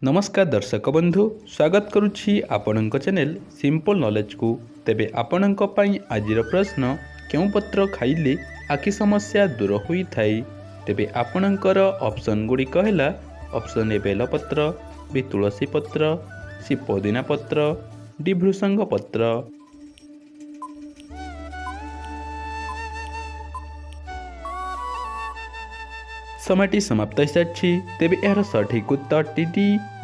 नमस्कार दर्शक बंधु स्वागत करुछि आपणक चैनल सिंपल नॉलेज को। तेबे आपणक पई आजिर प्रश्न केउ पत्र खाइले आखि समस्या दूर होई थाई। तेबे आपणकर ऑप्शन गुडी कहला ऑप्शन ए बेलपत्र, बी तुलसी पत्र, सी पुदीना पत्र, डी भृषंग पत्र। समयटी समाप्त हो सारी। तेबे यार सठिक उत्तर टी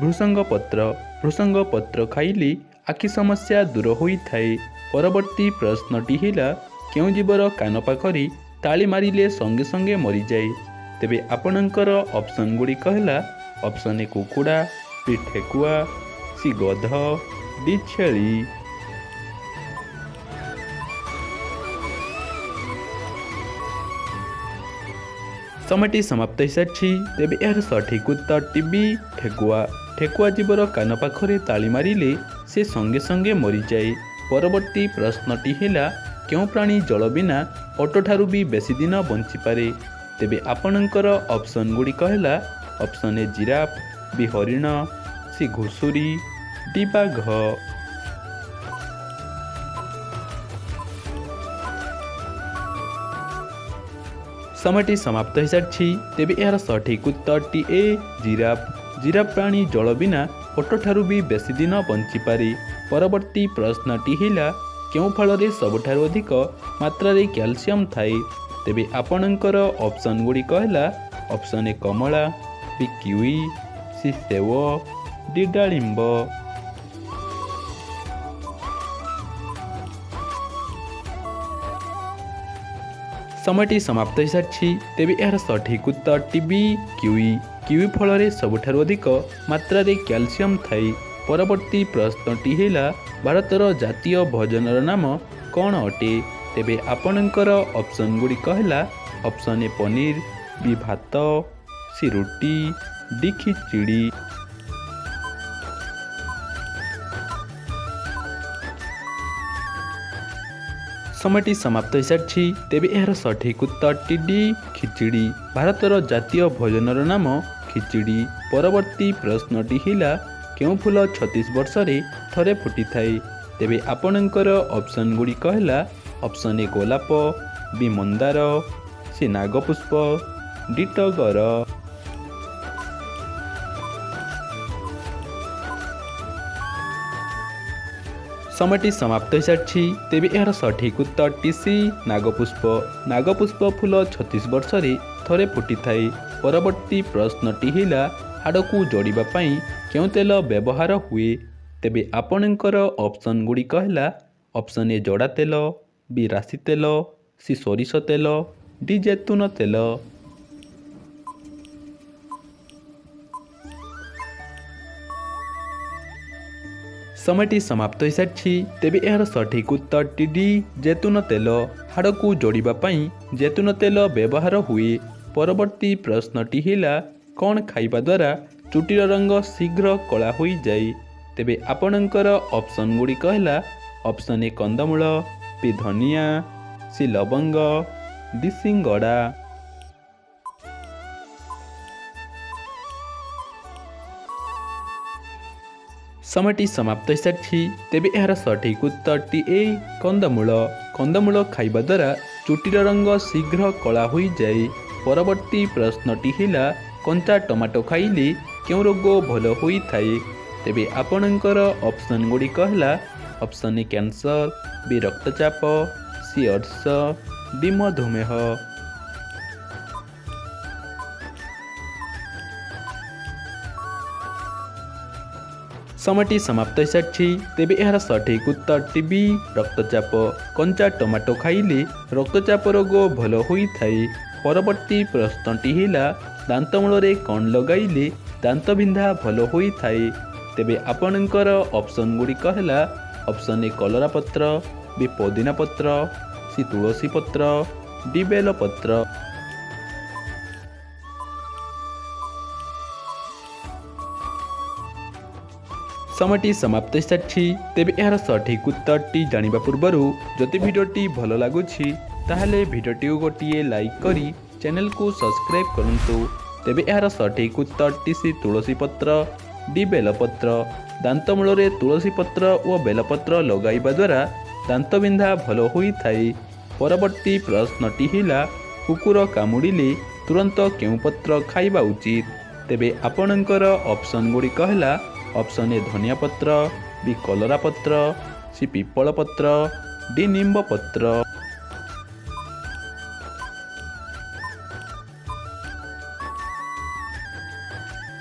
भृषंग पत्र। भृषंग पत्र खाइले आखि समस्या दूर होई थाए। परवर्ती प्रश्नटी हिला केउ जीवर कान पाखरी ताली मारिले संगे संगे मरी जाए। तेबे आपणकर ऑप्शन गुडी कहला ऑप्शन ए कुकुड़ा, बी ठेकुआ, सी गध, डी छेली। समयटी समाप्त हो सारी। तेबे यार सठिक उत्तर टी ठेकुआ। ठेकुआ जीवर कान पाखरे ताली मारिले से संगे संगे मरी जाए। परवर्ती प्रश्नटी हिला केउ प्राणी जल बिना ओट ठारू भी बेसी दिन बंची पारे। तेबे आपणकर ऑप्शन गुडी कहला ऑप्शन ए जिराफ, बी हरिण, सी घुसुरी, डी बाघ। समयटी समाप्त हो सारी। तेबे यार सठिक उत्तर टी ए जिराफ। जिराफ प्राणी जल बिना ओट ठारू भी बेसी दिन बंची पारे। परवर्ती प्रश्नटी हिला केउ फल रे सबठारु अधिक मात्रा रे कैल्शियम थाए। तेबे आपणकर ऑप्शन गुडी कहला ऑप्शन ए कमला, बी किवी, सी सेव, डी डालिंब। समयटी समाप्त हो सारी। तेबे यार सठिक उत्तर टी किवी। किवी फल रे सबठारु अधिक मात्रा रे कैल्शियम थाए। परवर्ती प्रश्नटी हिला भारतर जातीय भोजनर नाम कौन अटे। तेबे आपणकर ऑप्शन गुडी कहला ऑप्शन ए पनीर, बी भात, सी रुटी, डी खिचड़ी। समयटी समाप्त हो सारी। तेबे यार सठिक उत्तर टी खिचड़ी। भारतर जातीय भोजनर नाम खिचड़ी। परवर्ती प्रश्नटी हिला केउ फूल 36 वर्ष रे थरे फुटी थाए। तेबे आपणकर ऑप्शन गुडी कहला ऑप्शन ए गोलाप, बी मंदार, सी नागपुष्प, डी टगर। समयटी समाप्त हो सारी। तेबे यार सठिक उत्तर टी नागपुष्प। नागपुष्प फूल 36 वर्ष रे थरे फुटी थाए। परवर्ती प्रश्नटी हिला हाड़ को जोड़िबा पई केउ तेल व्यवहार हुए। तेबे आपणकर ऑप्शन गुडी कहला ऑप्शन ए जोड़ा तेल, बी राशि तेल, सी सोरिष तेल, डी जैतून तेल। समयटी समाप्त हो सारी। तेबे यार सठिक उत्तर टी जैतून तेल। हाड़ को जोड़िबा पई जैतून तेल व्यवहार हुए। परवर्ती प्रश्नटी हिला कौन खाइबा द्वारा चुटीर रंग शीघ्र कला हो जाए। तेबे आपणकर ऑप्शन गुडी कहला ऑप्शन ए कंदमूल, बी धनिया, सी लवंग, डी सिंगड़ा। समयटी समाप्त हो सारी। तेबे यार सठिक उत्तर टी ए कंदमूल। कंदमूल खाइबा द्वारा चुटीर रंग शीघ्र कला हो जाए। परवर्ती प्रश्नटी हिला कंचा टमाटो खाइले केउ रोग भल होई थाए। तेबे आपणकर ऑप्शन गुडी कहला ऑप्शन ए कैंसर, बी रक्तचाप, सी अर्श, डी मधुमेह। समयटी समाप्त हो सारी। तेबे यार सठिक उत्तर टी रक्तचाप। कंचा टमाटो खाइले रक्तचाप रोग भल होई थाए। परवर्ती प्रश्नटी हिला दांतमूल रे कौन लगाइले दांत बिंधा भल होई थाए। तेबे आपणकर ऑप्शन गुडी कहला ऑप्शन ए कलरा पत्र, बी पुदीना पत्र, सी तुलसी पत्र, डी बेल पत्र। समयटी समाप्त हो सारी। तेबे यार सठिक उत्तर टी जानिबा पूर्वरु जदि भिडियोटी भल लागुछि ताहले भिडियोटी गोटिए लाइक करी चैनल को सब्सक्राइब करंतु। तेबे यार सठिक उत्तर टी तुलसी पत्र, ଡି ବେଲପତ୍ର। ଦାନ୍ତମୂଳରେ ତୁଳସୀ ପତ୍ର ଓ ବେଲପତ୍ର ଲଗାଇବା ଦ୍ୱାରା ଦାନ୍ତବିନ୍ଧା ଭଲ ହୋଇଥାଏ। ପରବର୍ତ୍ତୀ ପ୍ରଶ୍ନଟି ହେଲା କୁକୁର କାମୁଡ଼ିଲେ ତୁରନ୍ତ କେଉଁ ପତ୍ର ଖାଇବା ଉଚିତ? ତେବେ ଆପଣଙ୍କର ଅପସନ୍ ଗୁଡ଼ିକ ହେଲା ଅପସନ୍ ଏ ଧନିଆ ପତ୍ର, ବି କଲରା ପତ୍ର, ସି ପିପଳ ପତ୍ର, ଡି ନିମ୍ବ ପତ୍ର।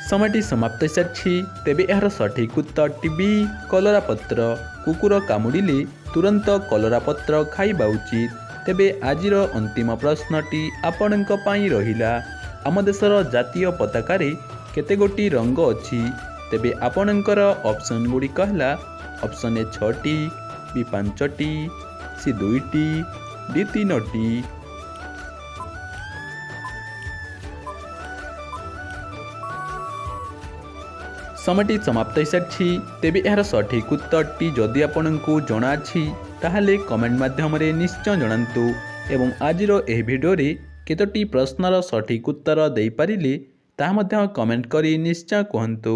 ସମୟଟି ସମାପ୍ତ ହୋଇସାରିଛି। ତେବେ ଏହାର ସଠିକ୍ ଉତ୍ତରଟି ବି କଲରା ପତ୍ର। କୁକୁର କାମୁଡ଼ିଲେ ତୁରନ୍ତ କଲରା ପତ୍ର ଖାଇବା ଉଚିତ। ତେବେ ଆଜିର ଅନ୍ତିମ ପ୍ରଶ୍ନଟି ଆପଣଙ୍କ ପାଇଁ ରହିଲା, ଆମ ଦେଶର ଜାତୀୟ ପତାକାରେ କେତେ ଗୋଟି ରଙ୍ଗ ଅଛି? ତେବେ ଆପଣଙ୍କର ଅପସନ୍ ଗୁଡ଼ିକ ହେଲା ଅପସନ୍ ଏ 6ଟି, ବି 5ଟି, ସି 2ଟି, ଡି 3ଟି। ସମୟଟି ସମାପ୍ତ ହୋଇସାରିଛି। ତେବେ ଏହାର ସଠିକ୍ ଉତ୍ତରଟି ଯଦି ଆପଣଙ୍କୁ ଜଣାଅଛି ତାହେଲେ କମେଣ୍ଟ ମାଧ୍ୟମରେ ନିଶ୍ଚୟ ଜଣାନ୍ତୁ ଏବଂ ଆଜିର ଏହି ଭିଡ଼ିଓରେ କେତୋଟି ପ୍ରଶ୍ନର ସଠିକ୍ ଉତ୍ତର ଦେଇପାରିଲେ ତାହା ମଧ୍ୟ କମେଣ୍ଟ କରି ନିଶ୍ଚୟ କୁହନ୍ତୁ।